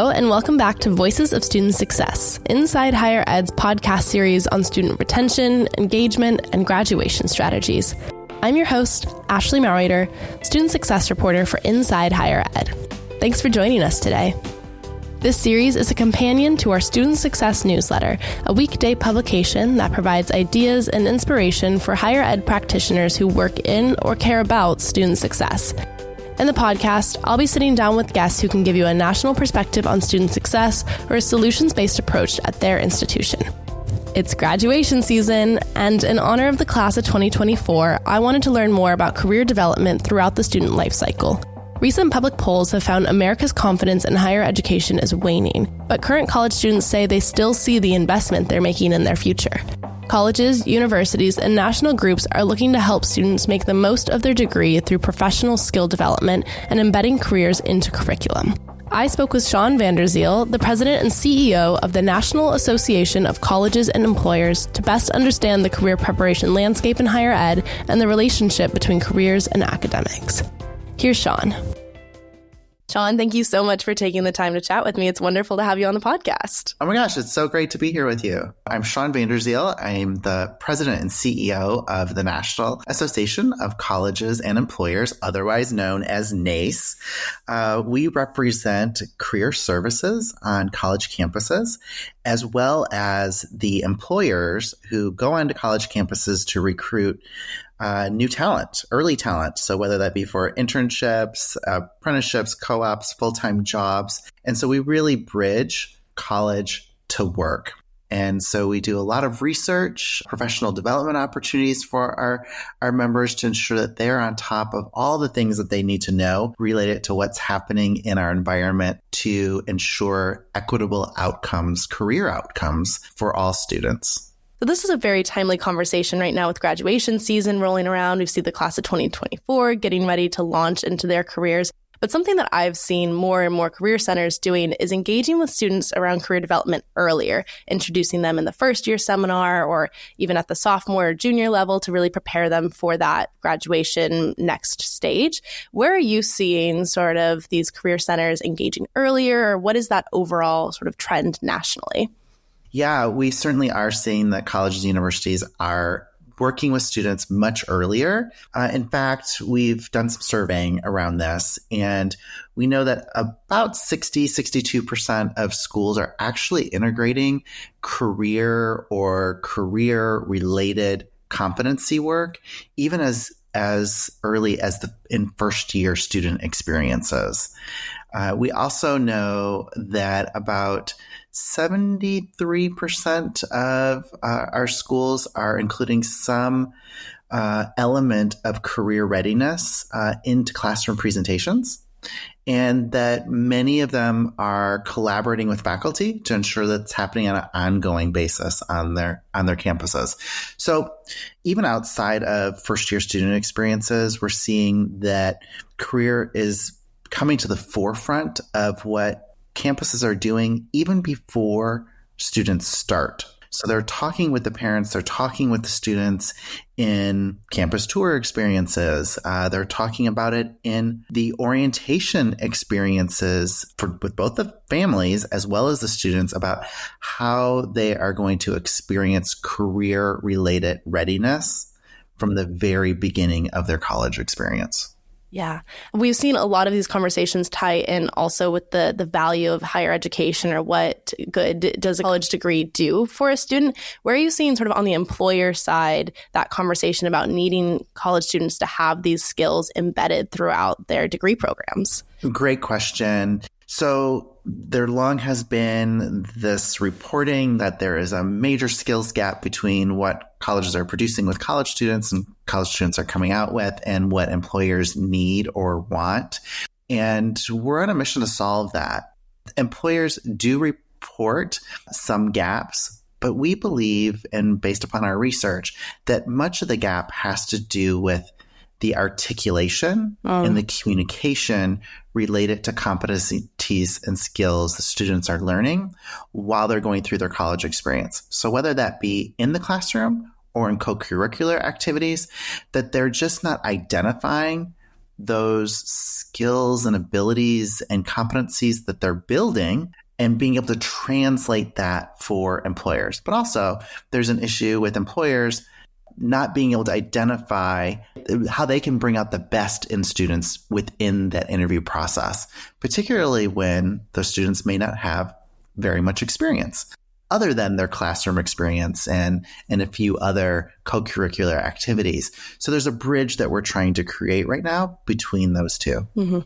Hello, and welcome back to Voices of Student Success, Inside Higher Ed's podcast series on student retention, engagement, and graduation strategies. I'm your host, Ashley Maureiter, Student Success Reporter for Inside Higher Ed. Thanks for joining us today. This series is a companion to our Student Success newsletter, a weekday publication that provides ideas and inspiration for higher ed practitioners who work in or care about student success. In the podcast, I'll be sitting down with guests who can give you a national perspective on student success or a solutions-based approach at their institution. It's graduation season, and in honor of the class of 2024, I wanted to learn more about career development throughout the student life cycle. Recent public polls have found America's confidence in higher education is waning, but current college students say they still see the investment they're making in their future. Colleges, universities, and national groups are looking to help students make the most of their degree through professional skill development and embedding careers into curriculum. I spoke with Shawn VanDerziel, the president and CEO of the National Association of Colleges and Employers, to best understand the career preparation landscape in higher ed and the relationship between careers and academics. Here's Shawn. Shawn, thank you so much for taking the time to chat with me. It's wonderful to have you on the podcast. Oh my gosh, it's so great to be here with you. I'm Shawn VanDerziel. I'm the president and CEO of the National Association of Colleges and Employers, otherwise known as NACE. We represent career services on college campuses, as well as the employers who go onto college campuses to recruit new talent, early talent. So whether that be for internships, apprenticeships, co-ops, full-time jobs. And so we really bridge college to work. And so we do a lot of research, professional development opportunities for our members to ensure that they're on top of all the things that they need to know related to what's happening in our environment to ensure equitable outcomes, career outcomes for all students. So this is a very timely conversation right now with graduation season rolling around. We've seen the class of 2024 getting ready to launch into their careers. But something that I've seen more and more career centers doing is engaging with students around career development earlier, introducing them in the first year seminar or even at the sophomore or junior level to really prepare them for that graduation next stage. Where are you seeing sort of these career centers engaging earlier, or what is that overall sort of trend nationally? Yeah, we certainly are seeing that colleges and universities are working with students much earlier. In fact, we've done some surveying around this, and we know that about 62% of schools are actually integrating career or career-related competency work, even as early as in first-year student experiences. We also know that about 73% of our schools are including some element of career readiness into classroom presentations, and that many of them are collaborating with faculty to ensure that it's happening on an ongoing basis on their campuses. So even outside of first-year student experiences, we're seeing that career is coming to the forefront of what campuses are doing even before students start. So they're talking with the parents, they're talking with the students in campus tour experiences. They're talking about it in the orientation experiences with both the families as well as the students about how they are going to experience career-related readiness from the very beginning of their college experience. Yeah. We've seen a lot of these conversations tie in also with the value of higher education, or what good does a college degree do for a student. Where are you seeing sort of on the employer side that conversation about needing college students to have these skills embedded throughout their degree programs? Great question. So there long has been this reporting that there is a major skills gap between what colleges are producing with college students and college students are coming out with and what employers need or want. And we're on a mission to solve that. Employers do report some gaps, but we believe, and based upon our research, that much of the gap has to do with the articulation and the communication related to competencies and skills the students are learning while they're going through their college experience. So whether that be in the classroom or in co-curricular activities, that they're just not identifying those skills and abilities and competencies that they're building and being able to translate that for employers. But also, there's an issue with employers not being able to identify how they can bring out the best in students within that interview process, particularly when those students may not have very much experience other than their classroom experience and a few other co-curricular activities. So there's a bridge that we're trying to create right now between those two. Mm-hmm.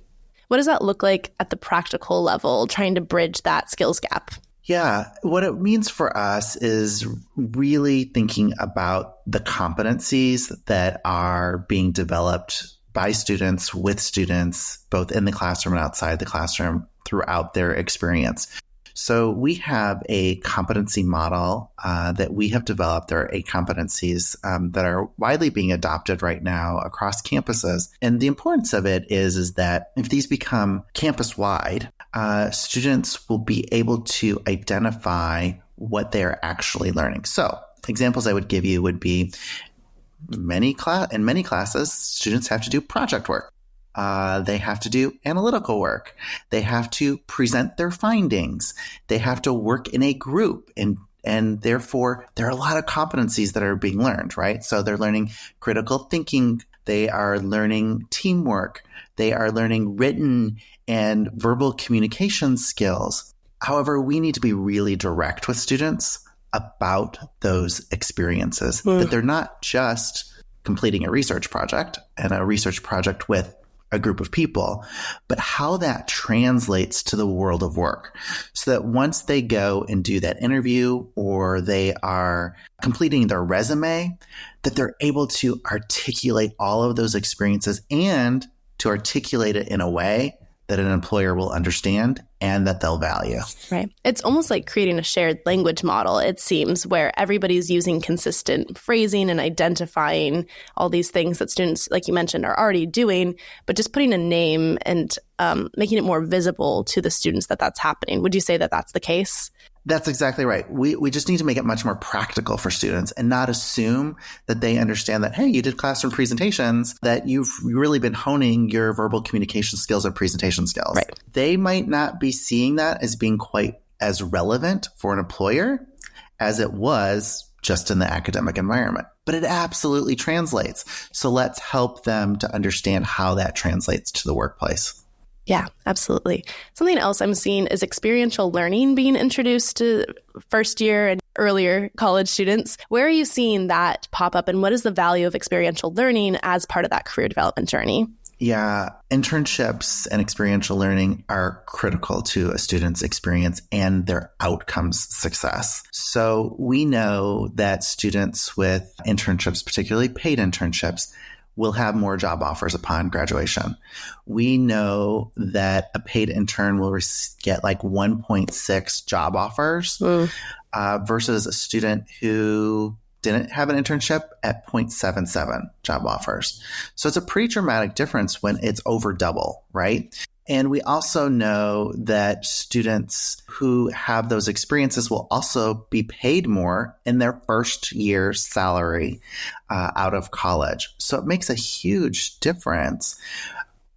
What does that look like at the practical level, trying to bridge that skills gap? Yeah, what it means for us is really thinking about the competencies that are being developed by students, with students, both in the classroom and outside the classroom throughout their experience. So we have a competency model that we have developed. There are 8 competencies that are widely being adopted right now across campuses. And the importance of it is that if these become campus-wide, students will be able to identify what they're actually learning. So examples I would give you would be in many classes, students have to do project work. They have to do analytical work. They have to present their findings. They have to work in a group. And therefore, there are a lot of competencies that are being learned, right? So they're learning critical thinking. They are learning teamwork. They are learning written and verbal communication skills. However, we need to be really direct with students about those experiences, that they're not just completing a research project and a research project with a group of people, but how that translates to the world of work, so that once they go and do that interview or they are completing their resume, that they're able to articulate all of those experiences and to articulate it in a way that an employer will understand and that they'll value. Right. It's almost like creating a shared language model, it seems, where everybody's using consistent phrasing and identifying all these things that students, like you mentioned, are already doing, but just putting a name and making it more visible to the students that that's happening. Would you say that that's the case? That's exactly right. We just need to make it much more practical for students and not assume that they understand that, hey, you did classroom presentations, that you've really been honing your verbal communication skills and presentation skills. Right. They might not be seeing that as being quite as relevant for an employer as it was just in the academic environment. But it absolutely translates. So let's help them to understand how that translates to the workplace. Yeah, absolutely. Something else I'm seeing is experiential learning being introduced to first year and earlier college students. Where are you seeing that pop up, and what is the value of experiential learning as part of that career development journey? Yeah, internships and experiential learning are critical to a student's experience and their outcomes success. So we know that students with internships, particularly paid internships, will have more job offers upon graduation. We know that a paid intern will get like 1.6 job offers versus a student who didn't have an internship at 0.77 job offers. So it's a pretty dramatic difference when it's over double, right? And we also know that students who have those experiences will also be paid more in their first year's salary out of college. So it makes a huge difference.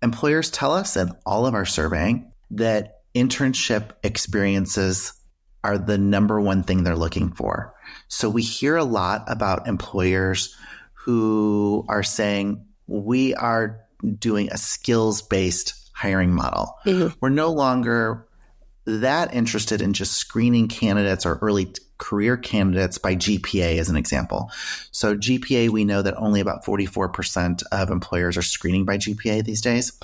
Employers tell us in all of our surveying that internship experiences are the number one thing they're looking for. So we hear a lot about employers who are saying, we are doing a skills-based hiring model. Mm-hmm. We're no longer that interested in just screening candidates or early career candidates by GPA as an example. So GPA, we know that only about 44% of employers are screening by GPA these days.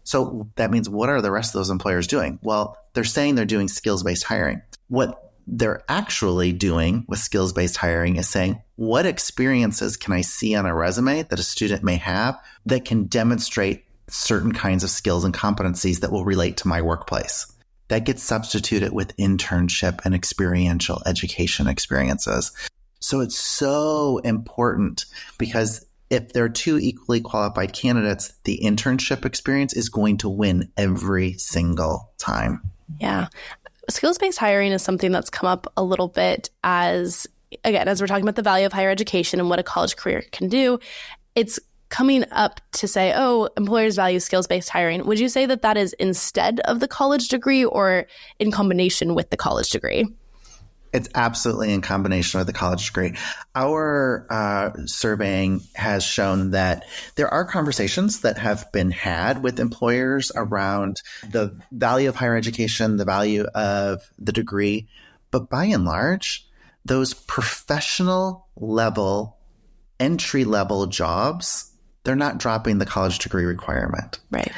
So that means, what are the rest of those employers doing? Well, they're saying they're doing skills-based hiring. What they're actually doing with skills-based hiring is saying, what experiences can I see on a resume that a student may have that can demonstrate certain kinds of skills and competencies that will relate to my workplace? That gets substituted with internship and experiential education experiences. So it's so important, because if there are two equally qualified candidates, the internship experience is going to win every single time. Yeah. Skills-based hiring is something that's come up a little bit as we're talking about the value of higher education and what a college career can do. It's coming up to say, oh, employers value skills-based hiring, would you say that that is instead of the college degree or in combination with the college degree? It's absolutely in combination with the college degree. Our surveying has shown that there are conversations that have been had with employers around the value of higher education, the value of the degree. But by and large, those professional level, entry level jobs, they're not dropping the college degree requirement. Right.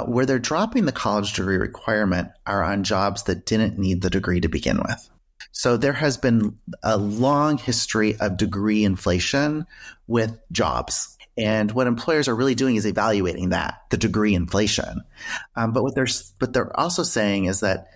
Where they're dropping the college degree requirement are on jobs that didn't need the degree to begin with. So there has been a long history of degree inflation with jobs. And what employers are really doing is evaluating that, the degree inflation. But what they're also saying is that,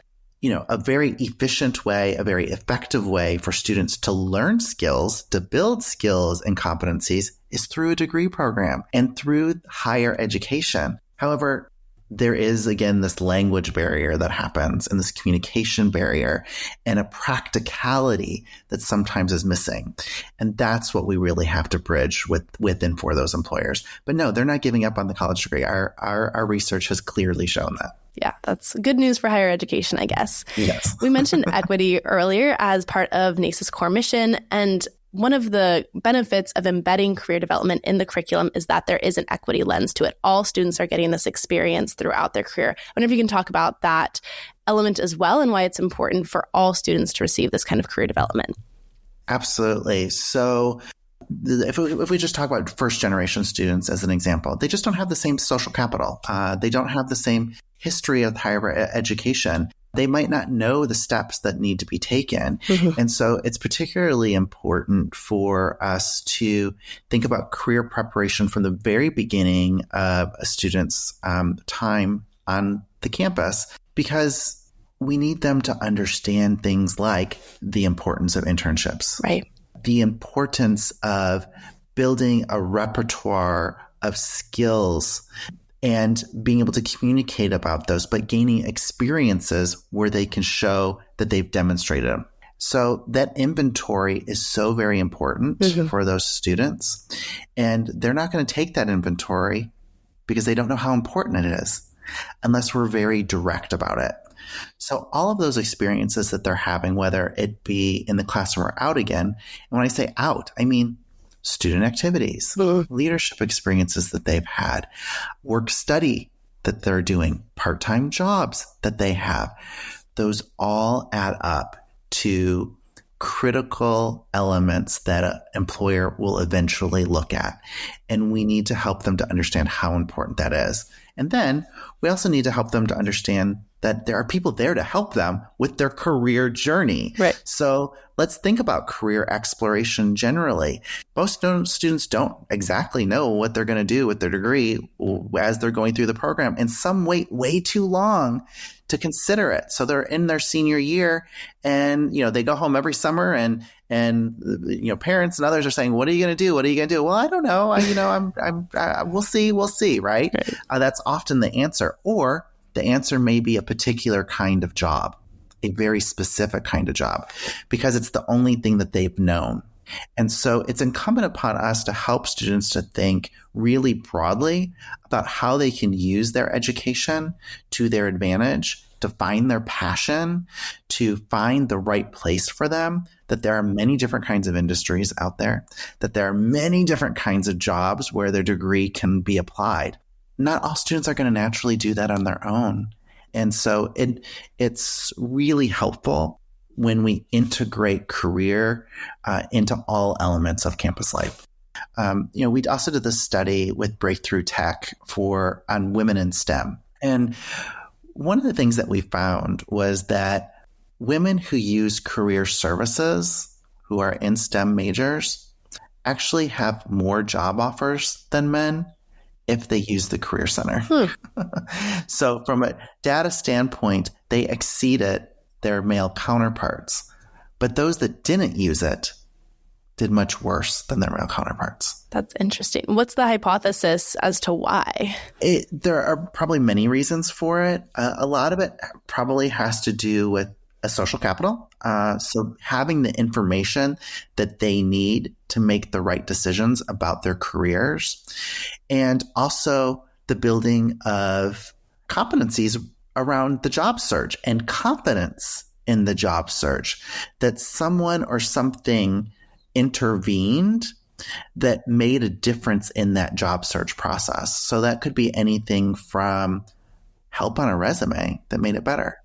a very efficient way, a very effective way for students to learn skills, to build skills and competencies is through a degree program and through higher education. However, there is, again, this language barrier that happens and this communication barrier and a practicality that sometimes is missing. And that's what we really have to bridge with and for those employers. But no, they're not giving up on the college degree. Our research has clearly shown that. Yeah, that's good news for higher education, I guess. Yes. We mentioned equity earlier as part of NACE's core mission. And one of the benefits of embedding career development in the curriculum is that there is an equity lens to it. All students are getting this experience throughout their career. I wonder if you can talk about that element as well and why it's important for all students to receive this kind of career development. Absolutely. So if we just talk about first generation students as an example, they just don't have the same social capital. They don't have the same history of higher education. They might not know the steps that need to be taken. Mm-hmm. And so it's particularly important for us to think about career preparation from the very beginning of a student's time on the campus, because we need them to understand things like the importance of internships, right? The importance of building a repertoire of skills and being able to communicate about those, but gaining experiences where they can show that they've demonstrated them. So that inventory is so very important for those students. And they're not going to take that inventory because they don't know how important it is unless we're very direct about it. So all of those experiences that they're having, whether it be in the classroom or out again, and when I say out, I mean student activities, leadership experiences that they've had, work study that they're doing, part-time jobs that they have. Those all add up to critical elements that an employer will eventually look at. And we need to help them to understand how important that is. And then we also need to help them to understand that there are people there to help them with their career journey. Right. So let's think about career exploration generally. Most students don't exactly know what they're going to do with their degree as they're going through the program, and some wait way too long to consider it. So they're in their senior year and, they go home every summer and parents and others are saying, what are you going to do? What are you going to do? Well, I don't know. We'll see. Right. That's often the answer. Or the answer may be a particular kind of job, a very specific kind of job, because it's the only thing that they've known. And so it's incumbent upon us to help students to think really broadly about how they can use their education to their advantage, to find their passion, to find the right place for them, that there are many different kinds of industries out there, that there are many different kinds of jobs where their degree can be applied. Not all students are going to naturally do that on their own. And so it's really helpful when we integrate career into all elements of campus life. We also did this study with Breakthrough Tech on women in STEM. And one of the things that we found was that women who use career services, who are in STEM majors, actually have more job offers than men if they use the Career Center. So from a data standpoint, they exceeded their male counterparts. But those that didn't use it did much worse than their male counterparts. That's interesting. What's the hypothesis as to why? There are probably many reasons for it. A lot of it probably has to do with a social capital. So having the information that they need to make the right decisions about their careers, and also the building of competencies around the job search and confidence in the job search, that someone or something intervened that made a difference in that job search process. So that could be anything from help on a resume that made it better,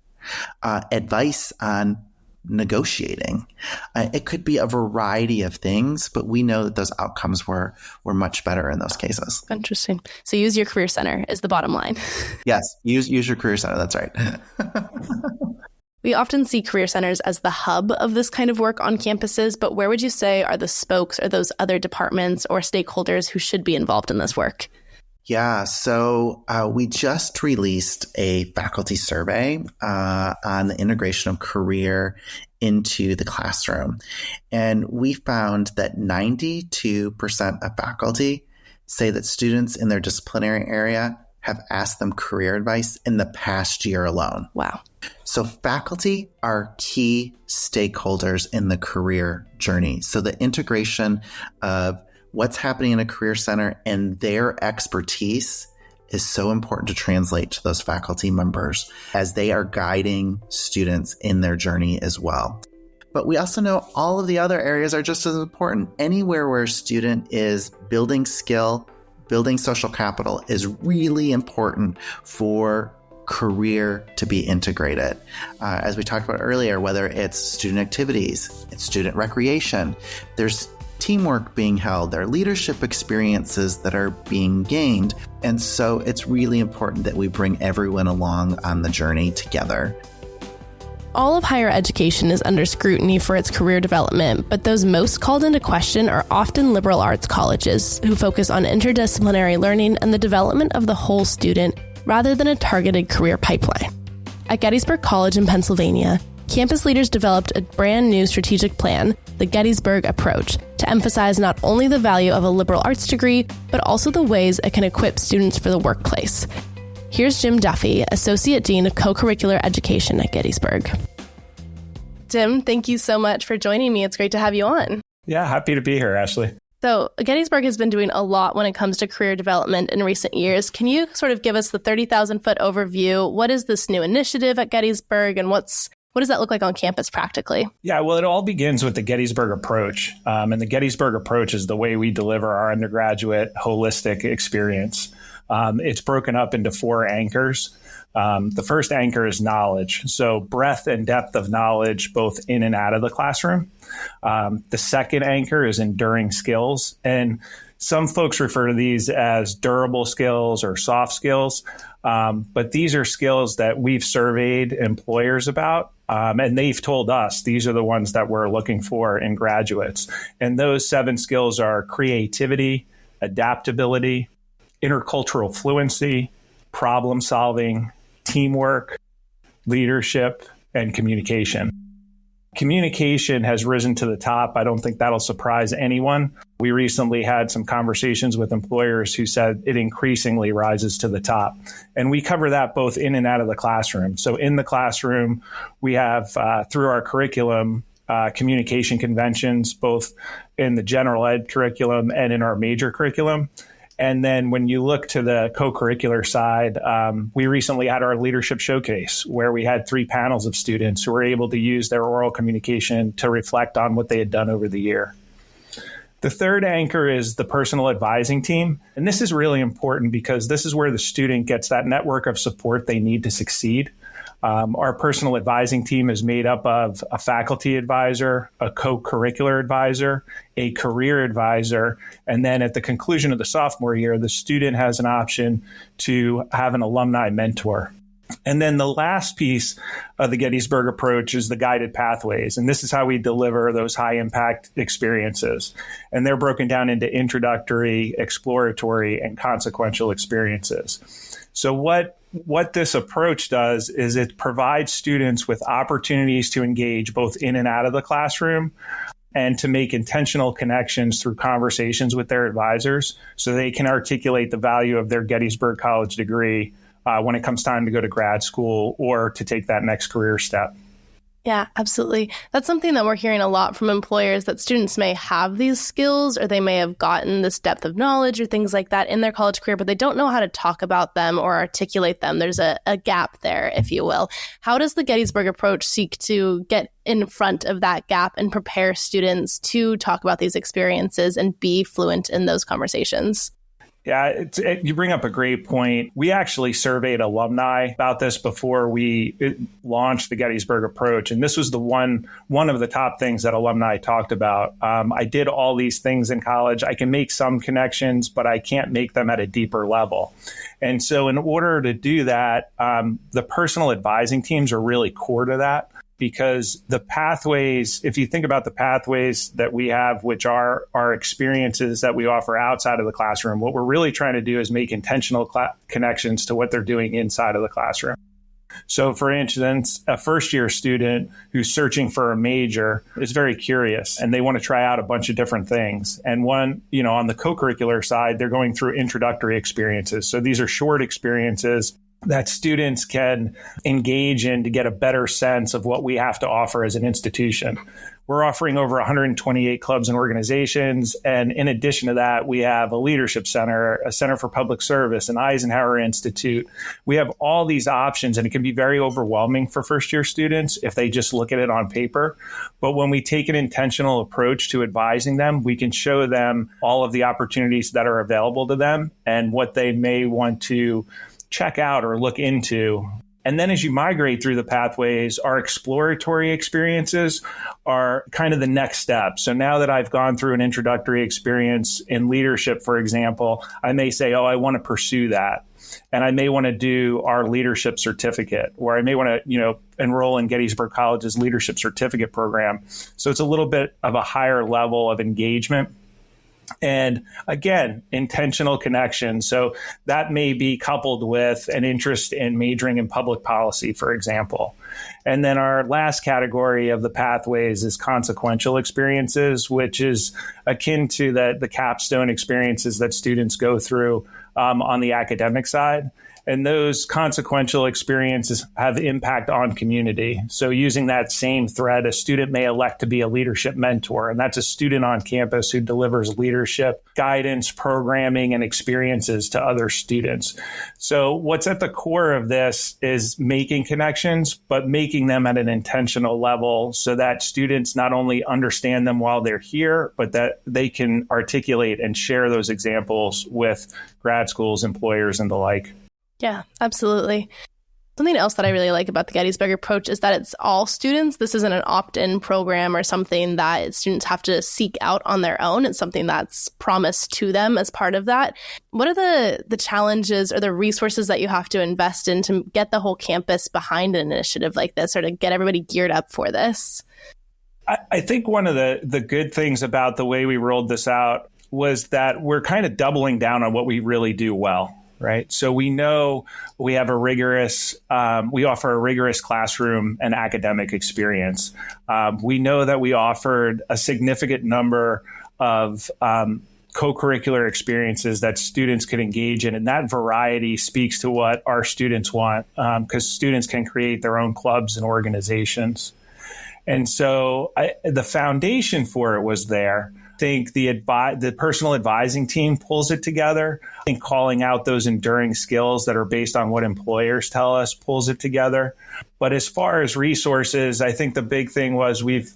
advice on negotiating. It could be a variety of things, but we know that those outcomes were much better in those cases. Interesting. So use your career center is the bottom line. Yes, use your career center. That's right. We often see career centers as the hub of this kind of work on campuses, but where would you say are the spokes or those other departments or stakeholders who should be involved in this work? Yeah, so we just released a faculty survey on the integration of career into the classroom. And we found that 92% of faculty say that students in their disciplinary area have asked them career advice in the past year alone. Wow. So faculty are key stakeholders in the career journey. So the integration of what's happening in a career center and their expertise is so important to translate to those faculty members as they are guiding students in their journey as well. But we also know all of the other areas are just as important. Anywhere where a student is building skill, building social capital is really important for career to be integrated. As we talked about earlier, whether it's student activities, it's student recreation, there's teamwork being held, there are leadership experiences that are being gained. And so it's really important that we bring everyone along on the journey together. All of higher education is under scrutiny for its career development, but those most called into question are often liberal arts colleges who focus on interdisciplinary learning and the development of the whole student rather than a targeted career pipeline. At Gettysburg College in Pennsylvania, campus leaders developed a brand new strategic plan, the Gettysburg Approach, to emphasize not only the value of a liberal arts degree, but also the ways it can equip students for the workplace. Here's Jim Duffy, Associate Dean of Co-curricular Education at Gettysburg. Jim, thank you so much for joining me. It's great to have you on. Yeah, happy to be here, Ashley. So Gettysburg has been doing a lot when it comes to career development in recent years. Can you sort of give us the 30,000-foot overview? What is this new initiative at Gettysburg, and what does that look like on campus practically? Yeah, well, it all begins with the Gettysburg Approach. And the Gettysburg Approach is the way we deliver our undergraduate holistic experience. It's broken up into 4 anchors. The first anchor is knowledge. So breadth and depth of knowledge, both in and out of the classroom. The second anchor is enduring skills. And some folks refer to these as durable skills or soft skills. But these are skills that we've surveyed employers about. And they've told us these are the ones that we're looking for in graduates. And those 7 skills are creativity, adaptability, intercultural fluency, problem solving, teamwork, leadership, and communication. Communication has risen to the top. I don't think that'll surprise anyone. We recently had some conversations with employers who said it increasingly rises to the top. And we cover that both in and out of the classroom. So in the classroom, we have, through our curriculum, communication conventions, both in the general ed curriculum and in our major curriculum. And then when you look to the co-curricular side, we recently had our leadership showcase where we had 3 panels of students who were able to use their oral communication to reflect on what they had done over the year. The third anchor is the personal advising team. And this is really important because this is where the student gets that network of support they need to succeed. Our personal advising team is made up of a faculty advisor, a co-curricular advisor, a career advisor, and then at the conclusion of the sophomore year, the student has an option to have an alumni mentor. And then the last piece of the Gettysburg Approach is the guided pathways. And this is how we deliver those high impact experiences. And they're broken down into introductory, exploratory, and consequential experiences. So what this approach does is it provides students with opportunities to engage both in and out of the classroom and to make intentional connections through conversations with their advisors so they can articulate the value of their Gettysburg College degree when it comes time to go to grad school or to take that next career step. Yeah, absolutely. That's something that we're hearing a lot from employers, that students may have these skills or they may have gotten this depth of knowledge or things like that in their college career, but they don't know how to talk about them or articulate them. There's a gap there, if you will. How does the Gettysburg approach seek to get in front of that gap and prepare students to talk about these experiences and be fluent in those conversations? Yeah, you bring up a great point. We actually surveyed alumni about this before we launched the Gettysburg approach. And this was the one of the top things that alumni talked about. I did all these things in college. I can make some connections, but I can't make them at a deeper level. And so in order to do that, the personal advising teams are really core to that. Because the pathways, if you think about the pathways that we have, which are our experiences that we offer outside of the classroom, what we're really trying to do is make intentional connections to what they're doing inside of the classroom. So, for instance, a first-year student who's searching for a major is very curious, and they want to try out a bunch of different things. And one, on the co-curricular side, they're going through introductory experiences. So these are short experiences that students can engage in to get a better sense of what we have to offer as an institution. We're offering over 128 clubs and organizations. And in addition to that, we have a leadership center, a center for public service, an Eisenhower Institute. We have all these options, and it can be very overwhelming for first-year students if they just look at it on paper. But when we take an intentional approach to advising them, we can show them all of the opportunities that are available to them and what they may want to check out or look into. And then as you migrate through the pathways, our exploratory experiences are kind of the next step. So now that I've gone through an introductory experience in leadership, for example, I may say, I want to pursue that. And I may want to do our leadership certificate, or I may want to, enroll in Gettysburg College's leadership certificate program. So it's a little bit of a higher level of engagement. And again, intentional connection. So that may be coupled with an interest in majoring in public policy, for example. And then our last category of the pathways is consequential experiences, which is akin to the capstone experiences that students go through on the academic side. And those consequential experiences have impact on community. So using that same thread, a student may elect to be a leadership mentor, and that's a student on campus who delivers leadership, guidance, programming, and experiences to other students. So what's at the core of this is making connections, but making them at an intentional level so that students not only understand them while they're here, but that they can articulate and share those examples with grad schools, employers, and the like. Yeah, absolutely. Something else that I really like about the Gettysburg approach is that it's all students. This isn't an opt-in program or something that students have to seek out on their own. It's something that's promised to them as part of that. What are the challenges or the resources that you have to invest in to get the whole campus behind an initiative like this, or to get everybody geared up for this? I think one of the good things about the way we rolled this out was that we're kind of doubling down on what we really do well. Right. So we know we have we offer a rigorous classroom and academic experience. We know that we offered a significant number of co-curricular experiences that students could engage in. And that variety speaks to what our students want, because students can create their own clubs and organizations. And so the foundation for it was there. I think the personal advising team pulls it together. I think calling out those enduring skills that are based on what employers tell us pulls it together. But as far as resources, I think the big thing was we've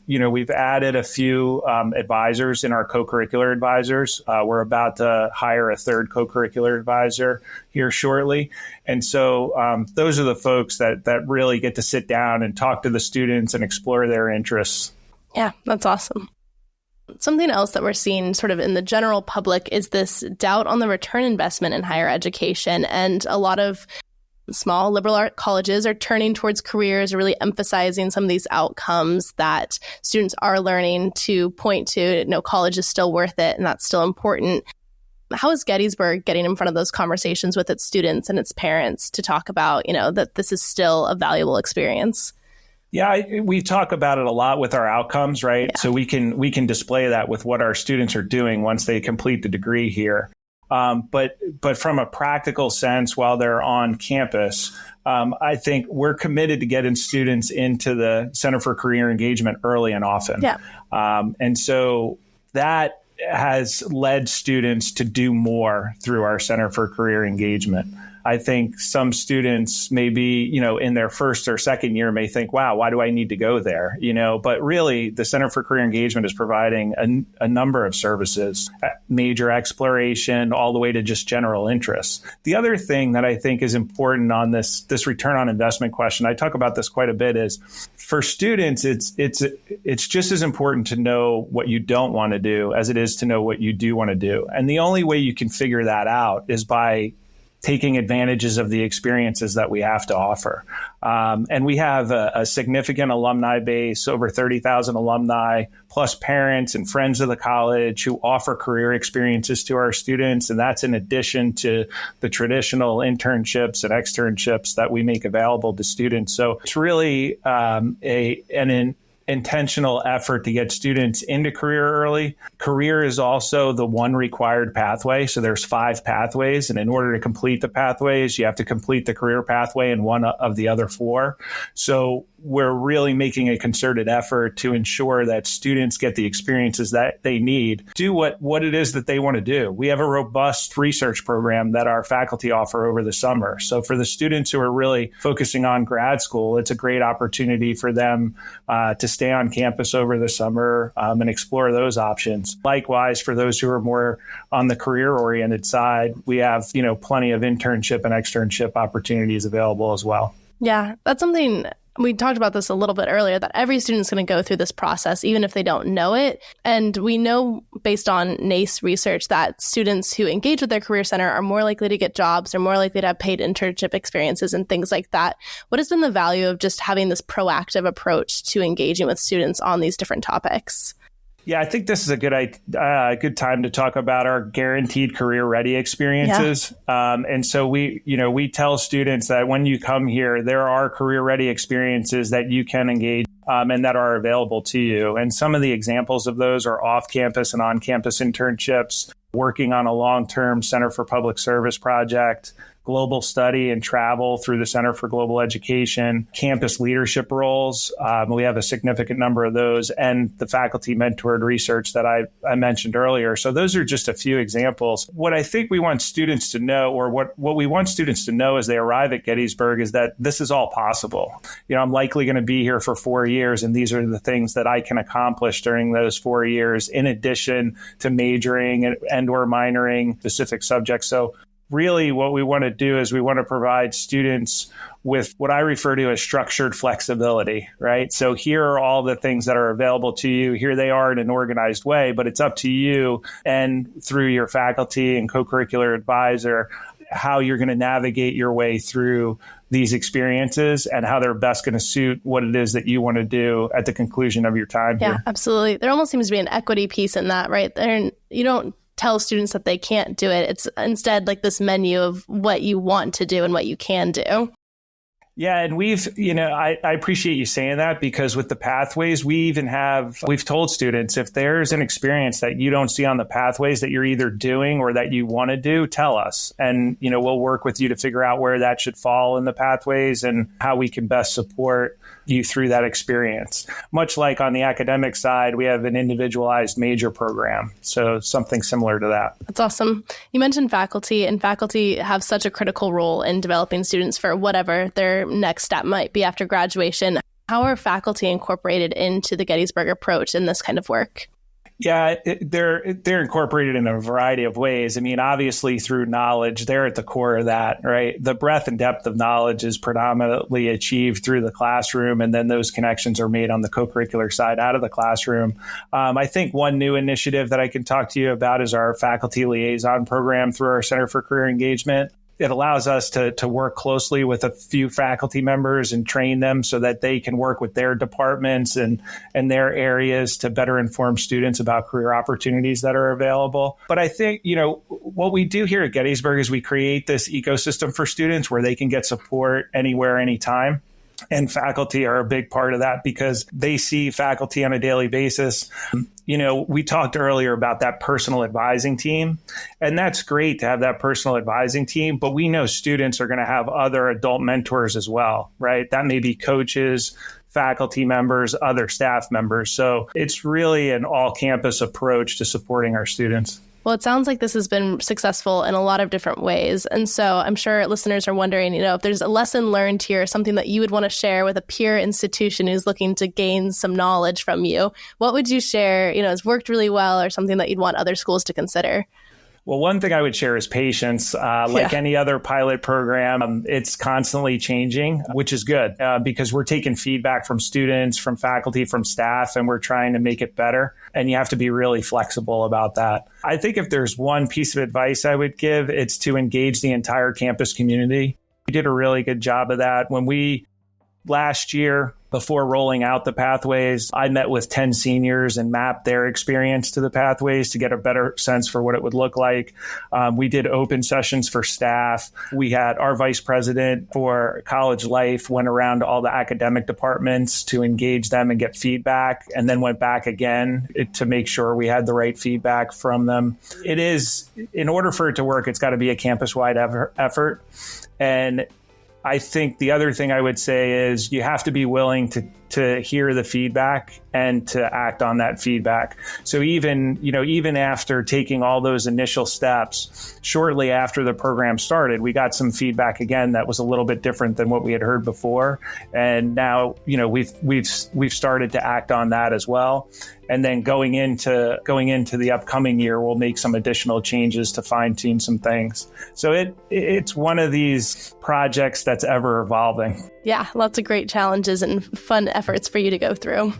added a few advisors in our co-curricular advisors. We're about to hire a third co-curricular advisor here shortly. And so those are the folks that really get to sit down and talk to the students and explore their interests. Yeah, that's awesome. Something else that we're seeing sort of in the general public is this doubt on the return investment in higher education. And a lot of small liberal arts colleges are turning towards careers, or really emphasizing some of these outcomes that students are learning to point to. College is still worth it, and that's still important. How is Gettysburg getting in front of those conversations with its students and its parents to talk about, that this is still a valuable experience? Yeah, we talk about it a lot with our outcomes, right? Yeah. So we can display that with what our students are doing once they complete the degree here. But from a practical sense, while they're on campus, I think we're committed to getting students into the Center for Career Engagement early and often. Yeah. And so that has led students to do more through our Center for Career Engagement. I think some students maybe, in their first or second year may think, wow, why do I need to go there? But really the Center for Career Engagement is providing a number of services, major exploration, all the way to just general interests. The other thing that I think is important on this return on investment question, I talk about this quite a bit, is for students, it's just as important to know what you don't want to do as it is to know what you do want to do. And the only way you can figure that out is by taking advantages of the experiences that we have to offer. And we have a significant alumni base, over 30,000 alumni, plus parents and friends of the college who offer career experiences to our students. And that's in addition to the traditional internships and externships that we make available to students. So it's really an intentional effort to get students into career early. Career is also the one required pathway. So there's 5 pathways. And in order to complete the pathways, you have to complete the career pathway in one of the other 4. So we're really making a concerted effort to ensure that students get the experiences that they need, do what it is that they want to do. We have a robust research program that our faculty offer over the summer. So for the students who are really focusing on grad school, it's a great opportunity for them to stay on campus over the summer and explore those options. Likewise, for those who are more on the career-oriented side, we have plenty of internship and externship opportunities available as well. Yeah, that's something. We talked about this a little bit earlier, that every student's going to go through this process, even if they don't know it. And we know based on NACE research that students who engage with their career center are more likely to get jobs, are more likely to have paid internship experiences and things like that. What has been the value of just having this proactive approach to engaging with students on these different topics? Yeah, I think this is a good time to talk about our guaranteed career ready experiences. Yeah. And so we tell students that when you come here, there are career ready experiences that you can engage and that are available to you. And some of the examples of those are off-campus and on-campus internships, working on a long-term Center for Public Service project, global study and travel through the Center for Global Education, campus leadership roles. We have a significant number of those, and the faculty mentored research that I mentioned earlier. So those are just a few examples. What I think we want students to know, or what we want students to know as they arrive at Gettysburg, is that this is all possible. I'm likely going to be here for 4 years, and these are the things that I can accomplish during those 4 years, in addition to majoring and or minoring specific subjects. So really what we want to do is we want to provide students with what I refer to as structured flexibility, right? So here are all the things that are available to you. Here they are in an organized way, but it's up to you and through your faculty and co-curricular advisor how you're going to navigate your way through these experiences and how they're best going to suit what it is that you want to do at the conclusion of your time here. Yeah, absolutely. There almost seems to be an equity piece in that, right? You don't tell students that they can't do it. It's instead like this menu of what you want to do and what you can do. Yeah, and I appreciate you saying that, because with the pathways, we've told students, if there's an experience that you don't see on the pathways that you're either doing or that you want to do, tell us. And, we'll work with you to figure out where that should fall in the pathways and how we can best support you through that experience. Much like on the academic side, we have an individualized major program. So something similar to that. That's awesome. You mentioned faculty, and faculty have such a critical role in developing students for whatever their next step might be after graduation. How are faculty incorporated into the Gettysburg approach in this kind of work? Yeah, they're incorporated in a variety of ways. I mean, obviously through knowledge, they're at the core of that, right? The breadth and depth of knowledge is predominantly achieved through the classroom, and then those connections are made on the co-curricular side out of the classroom. I think one new initiative that I can talk to you about is our faculty liaison program through our Center for Career Engagement. It allows us to work closely with a few faculty members and train them so that they can work with their departments and their areas to better inform students about career opportunities that are available. But I think, what we do here at Gettysburg is we create this ecosystem for students where they can get support anywhere, anytime. And faculty are a big part of that because they see faculty on a daily basis. We talked earlier about that personal advising team, and that's great to have that personal advising team, but we know students are going to have other adult mentors as well, right? That may be coaches, faculty members, other staff members. So it's really an all-campus approach to supporting our students. Well, it sounds like this has been successful in a lot of different ways. And so I'm sure listeners are wondering, if there's a lesson learned here, something that you would want to share with a peer institution who's looking to gain some knowledge from you. What would you share, has worked really well or something that you'd want other schools to consider? Well, one thing I would share is patience. Like any other pilot program, it's constantly changing, which is good because we're taking feedback from students, from faculty, from staff, and we're trying to make it better. And you have to be really flexible about that. I think if there's one piece of advice I would give, it's to engage the entire campus community. We did a really good job of that. Last year, before rolling out the pathways, I met with 10 seniors and mapped their experience to the pathways to get a better sense for what it would look like. We did open sessions for staff. We had our vice president for college life went around to all the academic departments to engage them and get feedback, and then went back again to make sure we had the right feedback from them. It is, in order for it to work, it's got to be a campus-wide effort. And I think the other thing I would say is you have to be willing to hear the feedback and to act on that feedback. So even after taking all those initial steps, shortly after the program started, we got some feedback again that was a little bit different than what we had heard before. And now, we've started to act on that as well. And then going into the upcoming year, we'll make some additional changes to fine tune some things. So it's one of these projects that's ever evolving. Yeah, lots of great challenges and fun efforts for you to go through.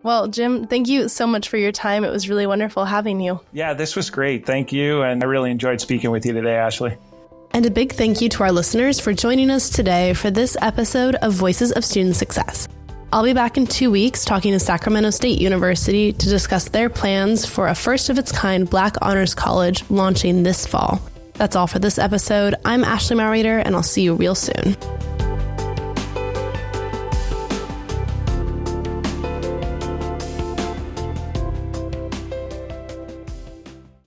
Well, Jim, thank you so much for your time. It was really wonderful having you. Yeah, this was great. Thank you. And I really enjoyed speaking with you today, Ashley. And a big thank you to our listeners for joining us today for this episode of Voices of Student Success. I'll be back in 2 weeks talking to Sacramento State University to discuss their plans for a first-of-its-kind Black Honors College launching this fall. That's all for this episode. I'm Ashley Marwader, and I'll see you real soon.